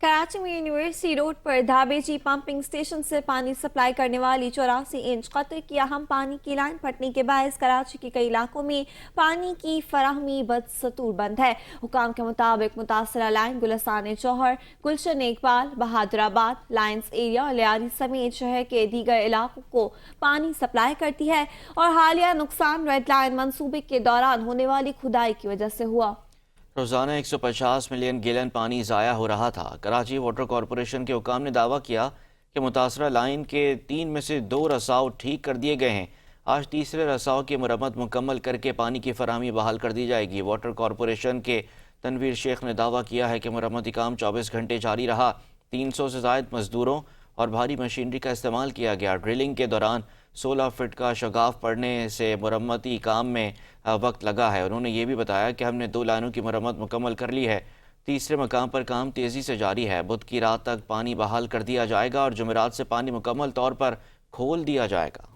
कराची में university road पर धाबेची pumping station से पानी सप्लाई करने वाली 84 इंच कतर की अहम पानी की लाइन फटने के बायस कराची के कई इलाकों में पानी की फराहमी बदस्तूर बंद है। हुकाम के मुताबिक मुतासरा लाइन गुलस्तान जौहर, गुलशन इकबाल, बहादुराबाद, लाइन्स एरिया और लियारी समेत शहर के दीगर इलाकों को पानी सप्लाई करती है और हालिया नुकसान रेड लाइन मंसूबे के दौरान होने वाली खुदाई की वजह से हुआ। रोज़ाना 150 मिलियन गैलन पानी ज़ाया हो रहा था। कराची वाटर कॉरपोरेशन के हुकाम ने दावा किया कि मुतासरा लाइन के 3 में से 2 रसाव ठीक कर दिए गए हैं। आज तीसरे रसाव की मरम्मत मुकम्मल करके पानी की फराहमी बहाल कर दी जाएगी। वाटर कॉरपोरेशन के तनवीर शेख ने दावा किया है कि मरम्मती काम 24 घंटे जारी रहा। 300 से ज़ायद मजदूरों और भारी मशीनरी का इस्तेमाल किया गया। ड्रिलिंग के दौरान 16 फीट का शगाफ पड़ने से मरम्मती काम में वक्त लगा है। उन्होंने ये भी बताया कि हमने 2 लाइनों की मरम्मत मुकम्मल कर ली है। तीसरे मकाम पर काम तेज़ी से जारी है। बुध की रात तक पानी बहाल कर दिया जाएगा और जुमेरात से पानी मुकम्मल तौर पर खोल दिया जाएगा।